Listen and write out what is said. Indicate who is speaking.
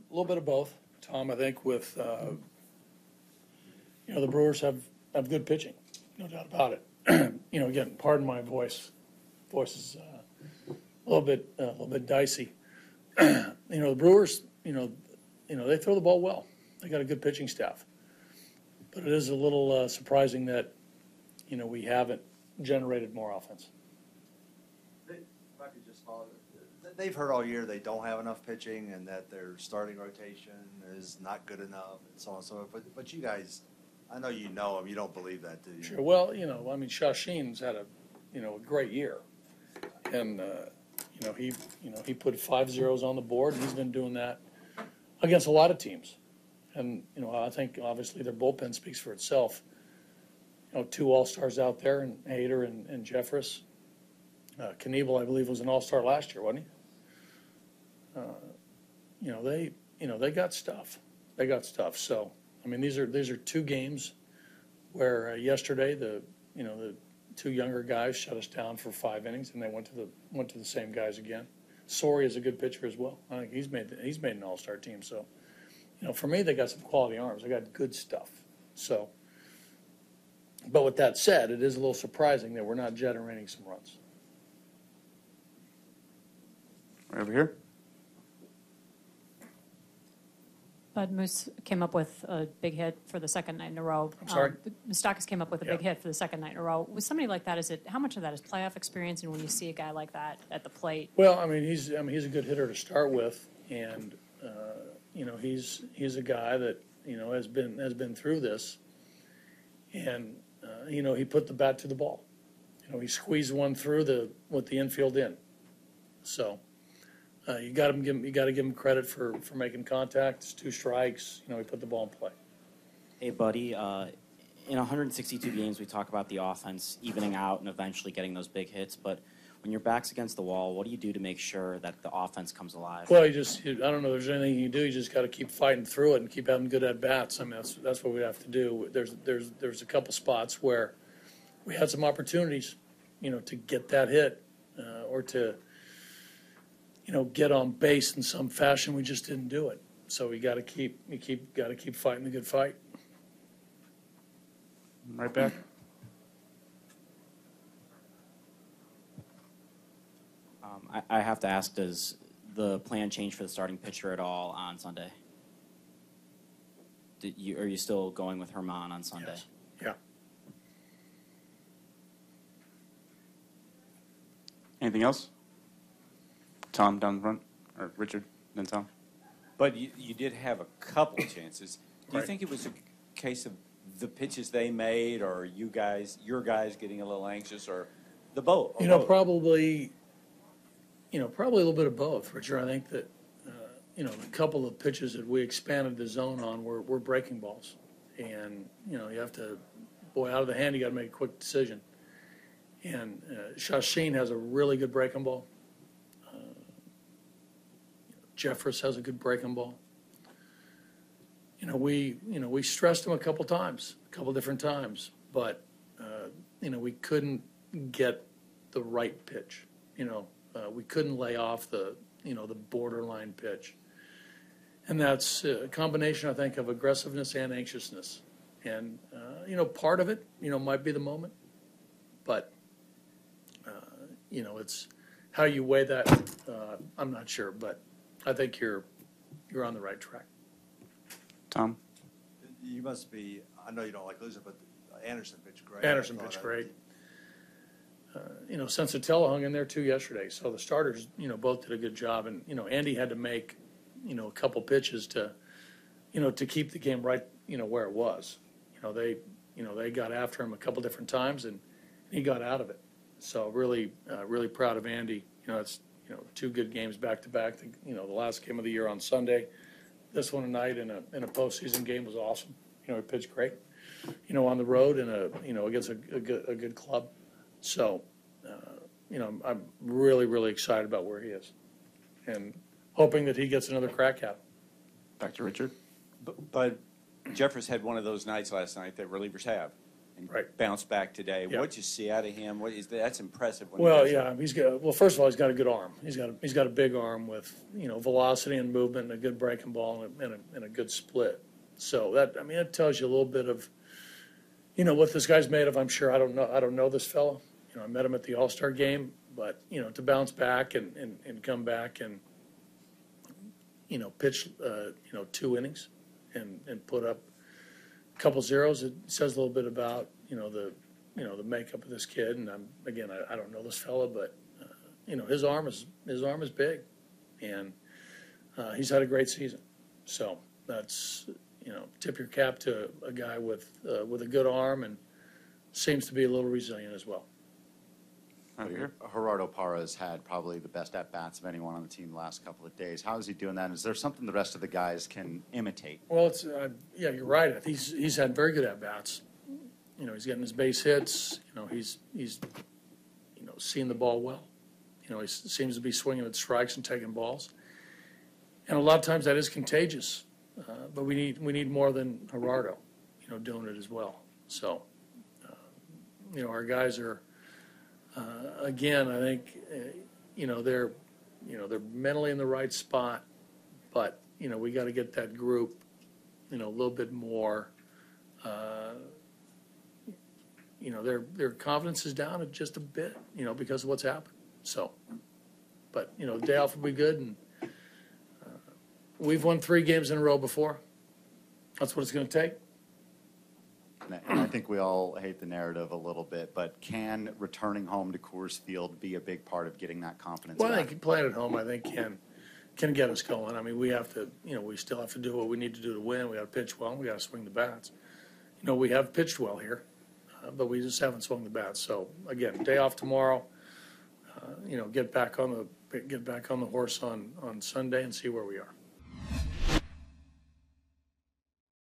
Speaker 1: little bit of both, Tom. I think with the Brewers have good pitching, no doubt about it. Again, pardon my voice. Voice is a little bit dicey. The Brewers, they throw the ball well. They got a good pitching staff, but it is a little surprising that we haven't generated more offense.
Speaker 2: If I could just follow, they've heard all year they don't have enough pitching and that their starting rotation is not good enough and so on and so forth. But you guys, I know you know them. You don't believe that, do you?
Speaker 1: Sure. Well, Shashin's had a great year, and he put 5 zeros on the board, and he's been doing that against a lot of teams. And I think obviously their bullpen speaks for itself. 2 all-stars out there, and Hader and Jeffress. Knievel, I believe, was an all-star last year, wasn't he? They got stuff. They got stuff. So, these are 2 games where yesterday the 2 younger guys shut us down for 5 innings, and they went to the same guys again. Sori is a good pitcher as well. I think he's made an all-star team. So, for me, they got some quality arms. They got good stuff. So. But with that said, it is a little surprising that we're not generating some runs.
Speaker 3: Right over here.
Speaker 4: Bud Moose came up with a big hit for the second night in a row.
Speaker 1: I'm sorry?
Speaker 4: Moustakis came up with a big hit for the second night in a row. With somebody like that, how much of that is playoff experience, and when you see a guy like that at the plate?
Speaker 1: Well, he's a good hitter to start with, and he's a guy that has been through this, and he put the bat to the ball. He squeezed one through with the infield in. So you got to give him credit for making contact. It's 2 strikes. He put the ball in play.
Speaker 5: Hey, buddy. In 162 games, we talk about the offense evening out and eventually getting those big hits. But when your back's against the wall, what do you do to make sure that the offense comes alive?
Speaker 1: Well, I don't know if there's anything you can do. You just got to keep fighting through it and keep having good at-bats. That's what we have to do. There's a couple spots where we had some opportunities, to get that hit or to, get on base in some fashion. We just didn't do it. So we got to keep fighting the good fight.
Speaker 3: Right back.
Speaker 5: I have to ask, does the plan change for the starting pitcher at all on Sunday? Are you still going with Herman on Sunday?
Speaker 1: Yes. Yeah.
Speaker 3: Anything else? Tom down the front, or Richard, then Tom.
Speaker 6: But you did have a couple chances. Do you
Speaker 1: Right.
Speaker 6: think it was a case of the pitches they made, or your guys getting a little anxious, or the both?
Speaker 1: Probably a little bit of both, Richard. I think that, a couple of pitches that we expanded the zone on were breaking balls. And, you have to, out of the hand, you got to make a quick decision. And Shashin has a really good breaking ball. Jeffress has a good breaking ball. We stressed him a couple different times, but, we couldn't get the right pitch. We couldn't lay off the borderline pitch. And that's a combination, I think, of aggressiveness and anxiousness. And, part of it, might be the moment. But, it's how you weigh that, I'm not sure. But I think you're on the right track.
Speaker 3: Tom?
Speaker 2: You must be, I know you don't like losing, but Anderson pitched great.
Speaker 1: Anderson pitched great. Sensatella hung in there too yesterday. So the starters, both did a good job. And, Andy had to make, a couple pitches to keep the game right, where it was. They got after him a couple different times and he got out of it. So really proud of Andy. It's, 2 good games back to back. The last game of the year on Sunday. This one tonight in a postseason game was awesome. He pitched great. On the road and against a good club. So, I'm really, really excited about where he is and hoping that he gets another crack at it.
Speaker 3: Back to Richard.
Speaker 6: But Jeffress had one of those nights last night that relievers have. and
Speaker 1: Right.
Speaker 6: bounced back today.
Speaker 1: Yeah.
Speaker 6: What'd you see out of him? That's impressive. When he
Speaker 1: Well,
Speaker 6: does
Speaker 1: yeah, first of all, he's got a good arm. He's got a big arm with, velocity and movement and a good breaking ball and a good split. So that tells you a little bit of, what this guy's made of. I'm sure I don't know this fellow. I met him at the All-Star game, but, to bounce back and come back and, pitch, 2 innings and put up a couple zeros, it says a little bit about, the makeup of this kid. And I don't know this fella, but his arm is big, and he's had a great season. So that's tip your cap to a guy with a good arm and seems to be a little resilient as well.
Speaker 7: Gerardo Parra's had probably the best at-bats of anyone on the team the last couple of days. How is he doing that? Is there something the rest of the guys can imitate?
Speaker 1: Well, it's you're right. He's had very good at-bats. He's getting his base hits. He's seeing the ball well. He seems to be swinging at strikes and taking balls. And a lot of times that is contagious. But we need more than Gerardo, doing it as well. So, our guys are, again, I think, they're mentally in the right spot, but, we got to get that group, a little bit more, their confidence is down just a bit, because of what's happened. So, but, the day off will be good, and we've won 3 games in a row before. That's what it's going to take.
Speaker 7: And I think we all hate the narrative a little bit, but can returning home to Coors Field be a big part of getting that confidence
Speaker 1: Well, I
Speaker 7: back?
Speaker 1: think playing at home, can get us going. We have to, we still have to do what we need to do to win. We got to pitch well. We got to swing the bats. We have pitched well here, but we just haven't swung the bats. So again, day off tomorrow. Get back on the horse on Sunday and see where we are.